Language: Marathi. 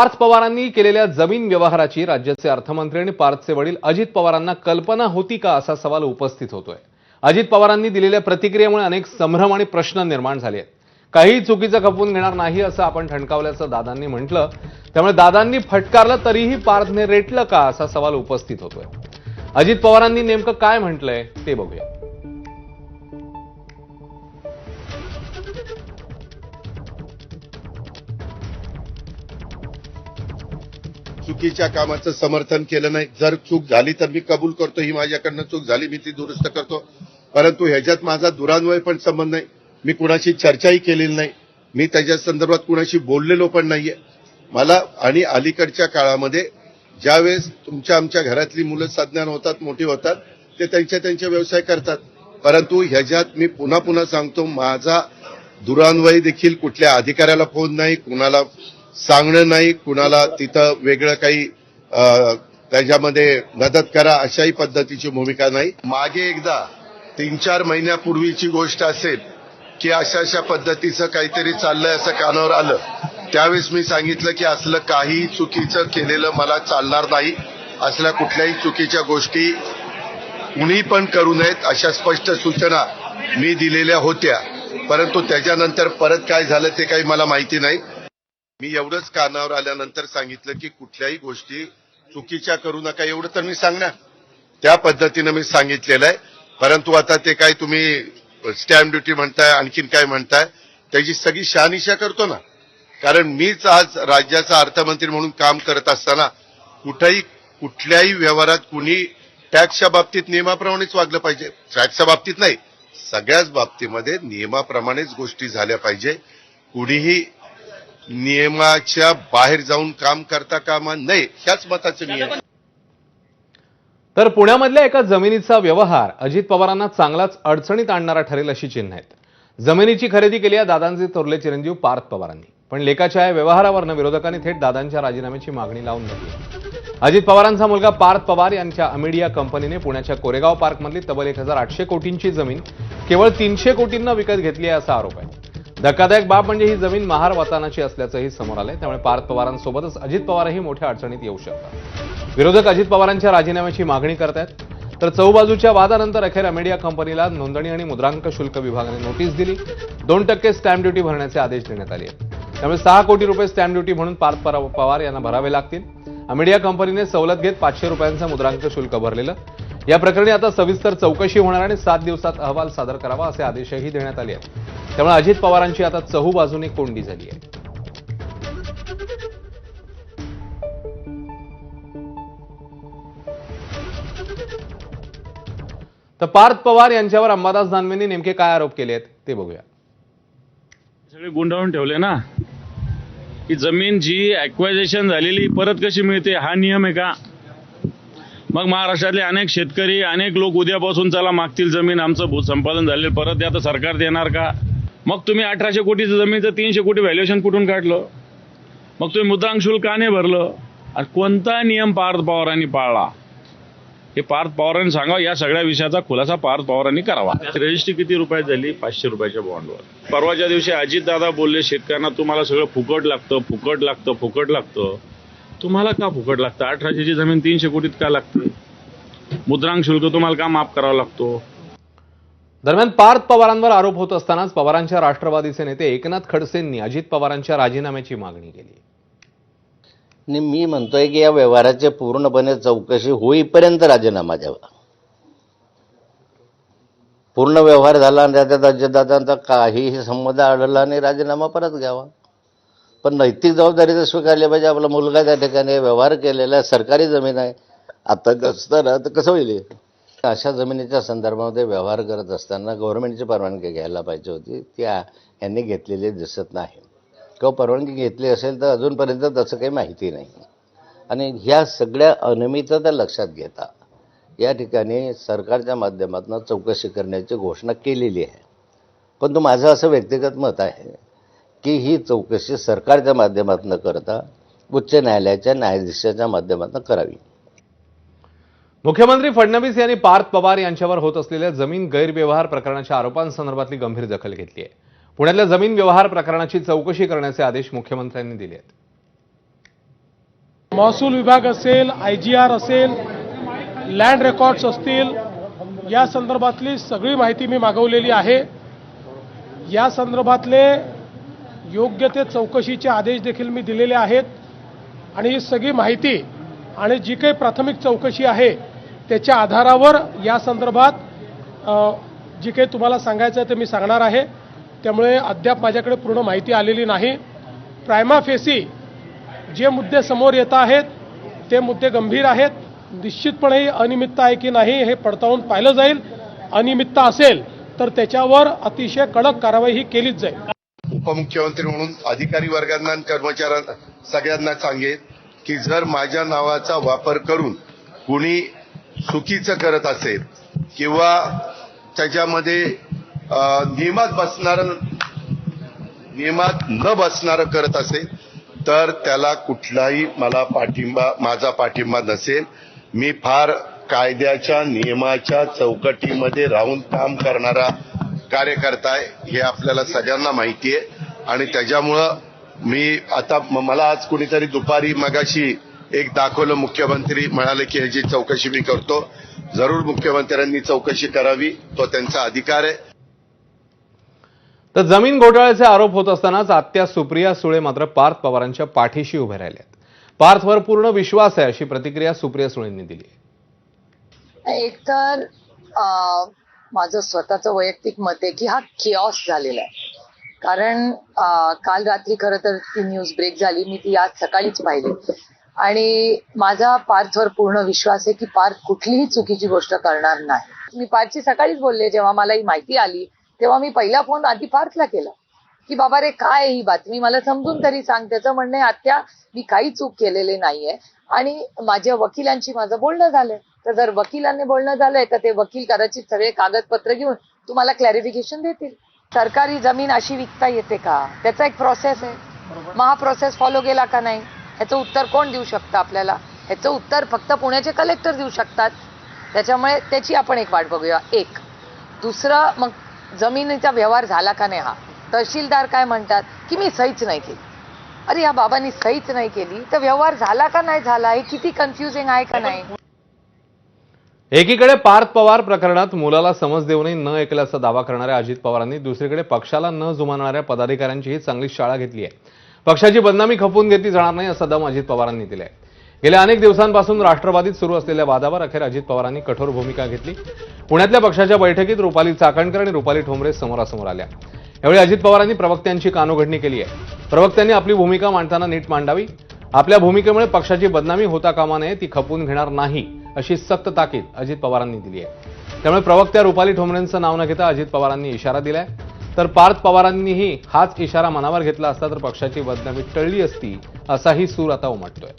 पार्थ पवारांनी केलेल्या जमीन व्यवहाराची राज्याचे अर्थमंत्री आणि पार्थचे वडील अजित पवारांना कल्पना होती का असा सवाल उपस्थित होतोय। अजित पवारांनी दिलेल्या प्रतिक्रियेमुळे अनेक संभ्रम आणि प्रश्न निर्माण झाले आहेत। काही चुकीचं खपवून घेणार नाही असं आपण ठणकावल्याचं दादांनी म्हटलं, त्यामुळे दादांनी फटकारलं तरीही पार्थने रेटलं का असा सवाल उपस्थित होतोय। अजित पवारांनी नेमकं काय म्हटलंय ते बघूया। चुकीच्या कामाचं समर्थन केलं नाही। जर चूक झाली तर मी कबूल करतो, ही माझ्याकडनं चूक झाली, मी ती दुरुस्त करतो। परंतु ह्याच्यात माझा दुरान्वय पण संबंध नाही। मी कुणाशी चर्चाही केलेली नाही, मी त्याच्या संदर्भात कुणाशी बोललेलो पण नाहीये। मला आणि अलीकडच्या काळामध्ये ज्यावेळेस आमच्या घरातली मुलं सज्ञान होतात, मोठी होतात, ते त्यांचे व्यवसाय करतात। परंतु ह्याच्यात मी पुन्हा पुन्हा सांगतो, माझा दुरान्वय देखील कुठल्या अधिकाऱ्याला फोन नाही, कुणाला सांगणं नाही, कुणाला तिथं वेगळं काही त्याच्यामध्ये मदत करा अशाही पद्धतीची भूमिका नाही। मागे एकदा 3-4 महिन्यापूर्वीची गोष्ट असेल की अशा पद्धतीचं काहीतरी चाललंय असं कानावर आलं, त्यावेळेस मी सांगितलं की असलं काही चुकीचं केलेलं मला चालणार नाही। असल्या कुठल्याही चुकीच्या गोष्टी कुणी पण करू नयेत अशा स्पष्ट सूचना मी दिलेल्या होत्या। परंतु त्याच्यानंतर परत काय झालं ते काही मला माहिती नाही। मी एवढंच कानावर आल्यानंतर सांगितलं की कुठल्याही गोष्टी चुकीच्या करू नका, एवढं तर मी सांगणार, त्या पद्धतीनं मी सांगितलेलं आहे। परंतु आता ते काय तुम्ही स्टॅम्प ड्युटी म्हणताय, आणखीन काय म्हणताय, त्याची सगळी शहानिशा करतो ना। कारण मीच आज राज्याचा अर्थमंत्री म्हणून काम करत असताना कुठल्याही व्यवहारात कुणी टॅक्सच्या बाबतीत नियमाप्रमाणेच वागलं पाहिजे। टॅक्सच्या बाबतीत नाही, सगळ्याच बाबतीमध्ये नियमाप्रमाणेच गोष्टी झाल्या पाहिजे। कुणीही नियमाच्या बाहेर जाऊन काम करता कामा नये, ह्याच मताचं मी आहे। तर पुण्यामधल्या एका जमिनीचा व्यवहार अजित पवारांना चांगलाच अडचणीत आणणारा ठरेल अशी चिन्ह आहेत। जमिनीची खरेदी केली आहे दादांचे थोरले चिरंजीव पार्थ पवारांनी, पण लेकाच्या या व्यवहारावरनं विरोधकांनी थेट दादांच्या राजीनाम्याची मागणी लावून धरली। अजित पवारांचा मुलगा पार्थ पवार यांच्या अमिडिया कंपनीने पुण्याच्या कोरेगाव पार्कमधली तब्बल 1800 कोटींची जमीन केवळ 300 कोटींना विकत घेतली आहे असा आरोप आहे। धक्कादायक बाब म्हणजे ही जमीन महार वतानाची असल्याचंही समोर आलंय, त्यामुळे पार्थ पवारांसोबतच अजित पवारही मोठ्या अडचणीत येऊ शकतात। विरोधक अजित पवारांच्या राजीनाम्याची मागणी करतायत, तर चौबाजूच्या वादानंतर अखेर अमेडिया कंपनीला नोंदणी आणि मुद्रांक शुल्क विभागाने नोटीस दिली। 2% स्टॅम्प ड्युटी भरण्याचे आदेश देण्यात आले आहेत, त्यामुळे 6 कोटी रुपये स्टॅम्प ड्युटी म्हणून पार्थ पवार यांना भरावे लागतील। अमेडिया कंपनीने सवलत घेत 500 रुपयांचं मुद्रांक शुल्क भरलेलं। या प्रकरणी आता सविस्तर चौकशी होणार आणि 7 दिवसात अहवाल सादर करावा असे आदेशही देण्यात आले आहेत। त्यामुळे अजित पवारांची आता चहूबाजूने कोंडी झाली आहे। तर पार्थ पवार यांच्यावर अंबादास दानवेंनी नेमके काय आरोप केले आहेत ते बघूया। सगळे गुंडाळून ठेवले ना, की जमीन जी ॲक्वायझेशन झालेली परत कशी मिळते, हा नियम आहे का? मग महाराष्ट्रातले अनेक शेतकरी, अनेक लोक उद्यापासून चला मागतील जमीन, आमचं भूसंपादन झाले परत आता सरकार देणार का? मग तुम्ही 1800 कोटीचं जमीनचं 300 कोटी व्हॅल्युएशन कुठून काढलं? मग तुम्ही मुद्रांक शुल्क का नाही भरलं? आणि कोणता नियम पार्थ पवारांनी पाळला हे पार्थ पवारांनी सांगावं। या सगळ्या विषयाचा खुलासा पार्थ पवारांनी करावा। रजिस्ट्री किती रुपयात झाली? 500 रुपयाच्या बॉन्डवर। परवाच्या दिवशी अजितदादा बोलले शेतकऱ्यांना तुम्हाला सगळं फुकट लागतं, फुकट लागतं, फुकट लागतं। तुम्हाला का फुकट लागतं? 1800ची जमीन 300 कोटीत का लागते? मुद्रांक शुल्क तुम्हाला का माफ करावा लागतो? दरम्यान पार्थ पवारांवर आरोप होत असतानाच पवारांच्या राष्ट्रवादीचे नेते एकनाथ खडसेंनी अजित पवारांच्या राजीनाम्याची मागणी केली। मी म्हणतोय की या व्यवहाराची पूर्णपणे चौकशी होईपर्यंत राजीनामा द्यावा। पूर्ण व्यवहार झाला आणि त्याच्यात अजितदादांचा काहीही संबंध आढळला आणि राजीनामा परत घ्यावा। पण नैतिक जबाबदारी तर स्वीकारली पाहिजे। आपला मुलगा त्या ठिकाणी व्यवहार केलेला सरकारी जमीन आहे, आता तर कसं होईल? अशा जमिनीच्या संदर्भामध्ये व्यवहार करत असताना गव्हर्नमेंटची परवानगी घ्यायला पाहिजे होती, ती यांनी घेतलेली दिसत नाही। किंवा परवानगी घेतली असेल तर अजूनपर्यंत तसं काही माहिती नाही। आणि ह्या सगळ्या अनियमितता लक्षात घेता या ठिकाणी सरकारच्या माध्यमातून चौकशी करण्याची घोषणा केलेली आहे। पण माझं असं व्यक्तिगत मत आहे की ही चौकशी सरकारच्या माध्यमातून करता उच्च न्यायालयाच्या न्यायाधीशाच्या माध्यमातून करावी। मुख्यमंत्री फडणवीस यांनी पार्थ पवार यांच्यावर होत असलेल्या जमीन गैरव्यवहार प्रकरणाच्या आरोपांसंदर्भातली गंभीर दखल घेतली आहे। पुण्यातल्या जमीन व्यवहार प्रकरणाची चौकशी करण्याचे आदेश मुख्यमंत्र्यांनी दिले आहेत। महसूल विभाग असेल, IGR असेल, लँड रेकॉर्ड्स असतील, या संदर्भातली सगळी माहिती मी मागवलेली आहे. या संदर्भातले योग्य ते चौकशीचे आदेश देखील मी दिलेले आहेत आणि ही सगळी माहिती आणि जी काही प्राथमिक चौकशी आहे त्याच्या आधारावर या संदर्भात जी काही तुम्हाला सांगायचं आहे ते मी सांगणार आहे. त्यामुळे अद्याप माझ्याकडे पूर्ण माहिती आलेली नाही. प्रायमा फेसी जे मुद्दे समोर येत आहेत ते मुद्दे गंभीर आहेत. निश्चितपणे ही अनियमितता आहे की नाही हे पडताळून पाहिलं जाईल. अनियमितता असेल तर त्याच्यावर अतिशय कडक कारवाई ही केलीच जाईल. उपमुख्यमंत्री म्हणून अधिकारी वर्गांना आणि कर्मचाऱ्यांना सगळ्यांना सांगेन की जर माझ्या नावाचा वापर करून कुणी चुकीचं करत असेल किंवा त्याच्यामध्ये नियमात न बसणारं करत असेल तर त्याला कुठलाही माझा पाठिंबा नसेल. मी फार कायद्याच्या नियमाच्या चौकटीमध्ये राहून काम करणारा कार्यकर्ता आहे हे आपल्याला सगळ्यांना माहिती आहे. आणि त्याच्यामुळं मी आता मला आज कुणीतरी दुपारी मगाशी एक दाखवलं, मुख्यमंत्री म्हणाले की ह्याची चौकशी मी करतो. जरूर मुख्यमंत्र्यांनी चौकशी करावी, तो त्यांचा अधिकार आहे. तर जमीन घोटाळ्याचे आरोप होत असतानाच आत्या सुप्रिया सुळे मात्र पार्थ पवारांच्या पाठीशी उभे राहिले आहेत. पार्थवर पूर्ण विश्वास आहे अशी प्रतिक्रिया सुप्रिया सुळेंनी दिली. एकतर माझं स्वतःचं वैयक्तिक मत आहे की हा किऑस झालेला आहे. कारण काल रात्री खरं तर ती न्यूज ब्रेक झाली, मी ती आज सकाळीच पाहिली आणि माझा पार्थवर पूर्ण विश्वास आहे की पार्थ कुठलीही चुकीची गोष्ट करणार नाही. मी पार्थची सकाळीच बोलले, जेव्हा मला ही माहिती आली तेव्हा मी पहिला फोन आधी पार्थला केला की बाबा रे काय ही बातमी, मला समजून तरी सांग. त्याचं म्हणणं आहे आत्या मी काही चूक केलेली नाहीये आणि माझ्या वकिलांशी माझं बोलणं झालंय. तर जर वकिलांनी बोलणं झालंय तर ते वकील कदाचित सगळे कागदपत्र घेऊन तुम्हाला क्लॅरिफिकेशन देतील. सरकारी जमीन अशी विकता येते का, त्याचा एक प्रोसेस आहे. मग हा प्रोसेस फॉलो केला का नाही ह्याचं उत्तर कोण देऊ शकतं आपल्याला? ह्याचं उत्तर फक्त पुण्याचे कलेक्टर देऊ शकतात. त्याच्यामुळे त्याची आपण एक वाट बघूया. एक दुसरं, मग जमिनीचा व्यवहार झाला का नाही, हा तहसीलदार काय म्हणतात की मी सहीच नाही केली. अरे या बाबांनी सहीच नाही केली तर व्यवहार झाला का नाही झाला हे किती कन्फ्युजिंग आहे का नाही. एकीकडे पार्थ पवार प्रकरणात मुलाला समज देऊनही न ऐकल्याचा दावा करणाऱ्या अजित पवारांनी दुसरीकडे पक्षाला न जुमानणाऱ्या पदाधिकाऱ्यांचीही चांगली शाळा घेतली आहे. पक्षाची बदनामी खपवून घेतली जाणार नाही असा दम अजित पवारांनी दिलाय. गेल्या अनेक दिवसांपासून राष्ट्रवादीत सुरू असलेल्या वादावर अखेर अजित पवारांनी कठोर भूमिका घेतली. पुण्यातल्या पक्षाच्या बैठकीत रुपाली चाकणकर आणि रुपाली ठोंबरे समोरासमोर आल्या. यावेळी अजित पवारांनी प्रवक्त्यांची कानोघडणी केली आहे. प्रवक्त्यांनी आपली भूमिका मांडताना नीट मांडावी. आपल्या भूमिकेमुळे पक्षाची बदनामी होता कामा नये, ती खपवून घेणार नाही अशी सक्त ताकीद अजित पवारांनी दिली आहे. त्यामुळे प्रवक्त्या रुपाली ठोंबरेंचं नाव न घेता अजित पवारांनी इशारा दिलाय. तर पार्थ पवारांनीही हाच इशारा मनावर घेतला असता तर पक्षाची बदनामी टळली असती असाही सूर आता उमटतोय.